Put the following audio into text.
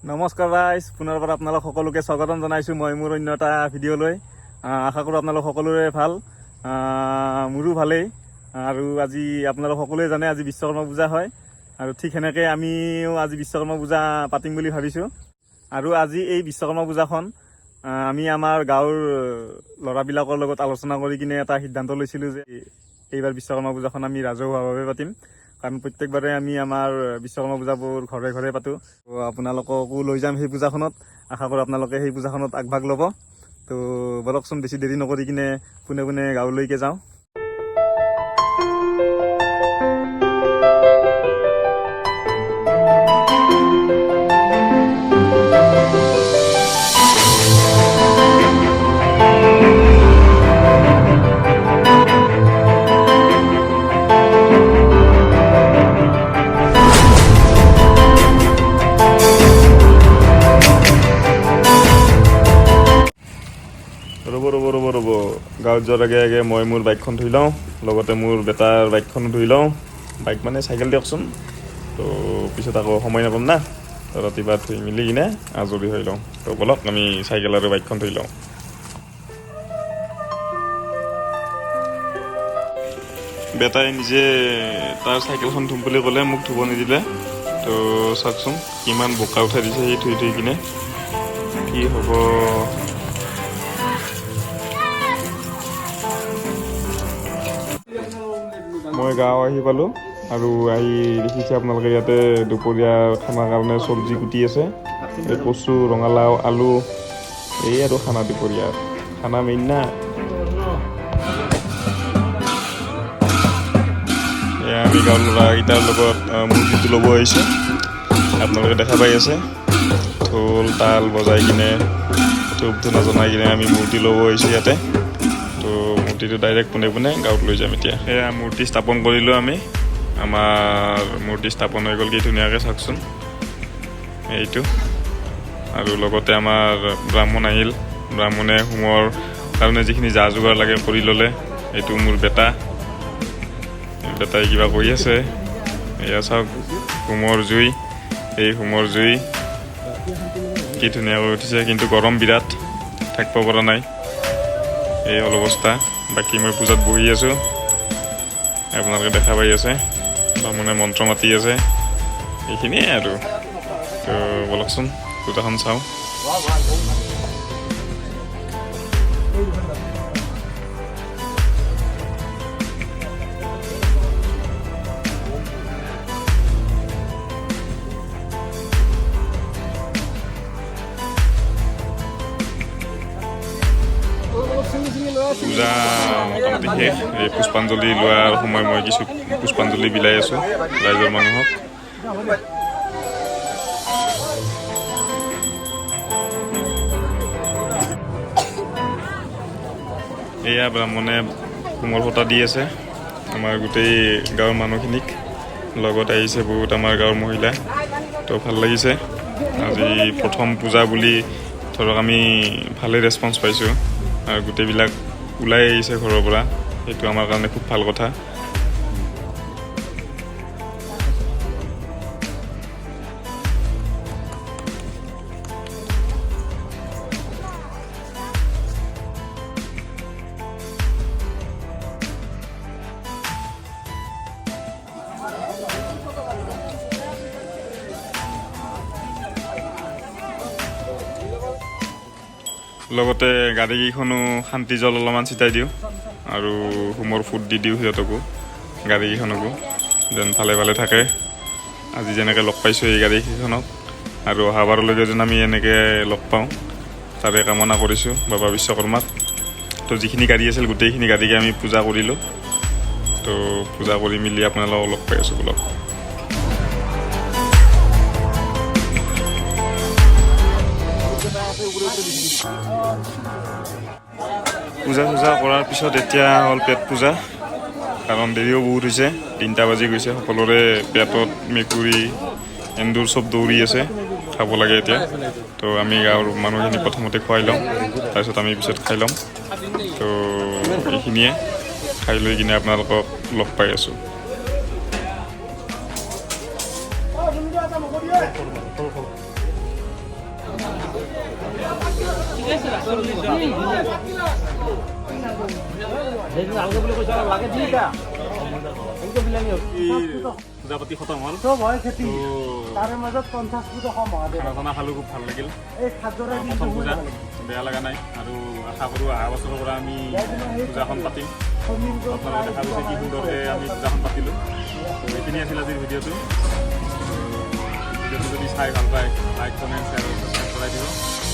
নমস্কাৰ গাইজ, পুনৰবাৰ আপোনালোক সকলোকে স্বাগতম জনাইছোঁ মই মোৰ অন্য এটা ভিডিঅ'লৈ। আশা কৰোঁ আপোনালোক সকলোৰে ভাল, মোৰো ভালেই। আৰু আজি আপোনালোক সকলোৱে জানে আজি বিশ্বকৰ্মা পূজা হয়, আৰু ঠিক সেনেকৈ আমিও আজি বিশ্বকৰ্মা পূজা পাতিম বুলি ভাবিছোঁ। আৰু আজি এই বিশ্বকৰ্মা পূজাখন আমি আমাৰ গাঁৱৰ ল'ৰাবিলাকৰ লগত আলোচনা কৰি কিনে এটা সিদ্ধান্ত লৈছিলোঁ যে এইবাৰ বিশ্বকৰ্মা পূজাখন আমি ৰাজহুৱাভাৱে পাতিম। কাৰণ প্ৰত্যেকবাৰে আমি আমাৰ বিশ্বকৰ্মা পূজাবোৰ ঘৰে ঘৰে পাতোঁ। তো আপোনালোককো লৈ যাম সেই পূজাখনত। আশা কৰোঁ আপোনালোকে সেই পূজাখনত আগভাগ ল'ব। তো বলকচোন বেছি দেৰি নকৰি কিনে পোনে পোনে গাঁৱলৈকে যাওঁ। ৰ'ব গাঁৱত যোৱাৰ আগে আগে মই মোৰ বাইকখন ধুই লওঁ, লগতে মোৰ বেটাৰ বাইকখনো ধুই লওঁ। বাইক মানে চাইকেল দিয়কচোন, তো পিছত আকৌ সময় নাপাম না। তো ৰাতিপুৱা ধুই মেলি কিনে আজৰি হৈ লওঁ। তো বলক আমি চাইকেল আৰু বাইকখন ধুই লওঁ। বেটাই নিজে তাৰ চাইকেলখন ধুম বুলি ক'লে, মোক ধুব নিদিলে। তো চাওকচোন কিমান বোকা উঠাই দিছে সি ধুই ধুই কিনে, কি হ'ব। মই গাঁও আহি পালোঁ, আৰু আহি দেখিছে আপোনালোকে ইয়াতে দুপৰীয়া খানাৰ কাৰণে চব্জি কুটি আছে। এই কচু, ৰঙালাও, আলু, এই আৰু খানা দুপৰীয়াৰ খানা মেইন না। এয়া আমি গাঁৱৰ ল'ৰাকেইটাৰ লগত মূৰ্তিটো ল'ব আহিছোঁ। আপোনালোকে দেখা পাই আছে, ঢোল তাল বজাই কিনে, ধূপ ধূনা জনাই কিনে আমি মূৰ্তি ল'ব আহিছোঁ ইয়াতে। তো মূৰ্তিটো ডাইৰেক্ট পোনে পোনে গাঁৱত লৈ যাম এতিয়া। সেয়া মূৰ্তি স্থাপন কৰিলোঁ আমি। আমাৰ মূৰ্তি স্থাপন হৈ গ'ল, কি ধুনীয়াকৈ চাওকচোন এইটো। আৰু লগতে আমাৰ ব্ৰাহ্মণ আহিল, ব্ৰাহ্মণে হোমৰ কাৰণে যিখিনি যা যোগাৰ লাগে কৰি ল'লে। এইটো মোৰ বেটাই কিবা কৰি আছে। এয়া চাওক হোমৰ জুই, এই হোমৰ জুই কি ধুনীয়াকৈ উঠিছে, কিন্তু গৰম বিৰাট, থাকিব পৰা নাই, এই হ'ল অৱস্থা। বাকী মই পূজাত বহি আছোঁ, আপোনালোকে দেখা পাই আছে। ব্ৰাহ্মণে মন্ত্ৰ মাতি আছে, এইখিনিয়ে আৰু। তো বলকচোন পূজাখন চাওঁ। পূজা মোটামুটি শেষ। এই পুষ্পাঞ্জলি লোৱাৰ সময় মই কিছু পুষ্পাঞ্জলি বিলাই আছোঁ ৰাইজৰ মানুহক। এয়া ব্ৰাহ্মণে হোমৰ ফটা দি আছে আমাৰ গোটেই গাঁৱৰ মানুহখিনিক। লগত আহিছে বহুত আমাৰ গাঁৱৰ মহিলা। তো ভাল লাগিছে, আজি প্ৰথম পূজা বুলি ধৰক আমি ভালেই ৰেচপন্স পাইছোঁ, আৰু গোটেইবিলাক ওলাই আহিছে ঘৰৰ পৰা, সেইটো আমাৰ কাৰণে খুব ভাল কথা। লগতে গাড়ীকেইখনো শান্তি জল অলপমান ছিটাই দিওঁ, আৰু হোমৰ ফুট দি দিওঁ সিহঁতকো, গাড়ীকেইখনকো যেন ভালে ভালে থাকে। আজি যেনেকৈ লগ পাইছোঁ এই গাড়ীকেইখনক, আৰু অহাবাৰলৈকে যেন আমি এনেকৈ লগ পাওঁ, তাৰে কামনা কৰিছোঁ বাবা বিশ্বকৰ্মাক। তো যিখিনি গাড়ী আছিল গোটেইখিনি গাড়ীকে আমি পূজা কৰিলোঁ। তো পূজা কৰি মেলি আপোনালোকক লগ পাই আছোঁ বলক। পূজা চূজা কৰাৰ পিছত এতিয়া হ'ল পেট পূজা, কাৰণ দেৰিও বহুত হৈছে, 3টা বাজি গৈছে। সকলোৰে পেটত মেকুৰী এন্দুৰ চব দৌৰি আছে, খাব লাগে এতিয়া। তো আমি গাঁৱৰ মানুহখিনি প্ৰথমতে খুৱাই লওঁ, তাৰপিছত আমি পিছত খাই ল'ম। তো এইখিনিয়ে খাই লৈ কিনে আপোনালোকক লগ পাই আছোঁ। পূজাপাতি খতম হ'ল চব হয় খেতি তাৰে মাজত 50 ফুট মহাদেৱ খানা খালোঁ খুব ভাল লাগিল এই খাদ্যৰে প্ৰথম পূজা বেয়া লগা নাই আৰু আশা কৰোঁ অহা বছৰৰ পৰা আমি পূজাখন পাতিম আপোনালোকে দেখা গৈছে কি সুন্দৰকৈ আমি পূজাখন পাতিলোঁ এইখিনি আছিল আজিৰ ভিডিঅ'টো ভিডিঅ'টো যদি চাই ভাল পায় লাইক কমেণ্ট শ্বেয়াৰ আৰু ছাবস্ক্ৰাইব কৰাই দিব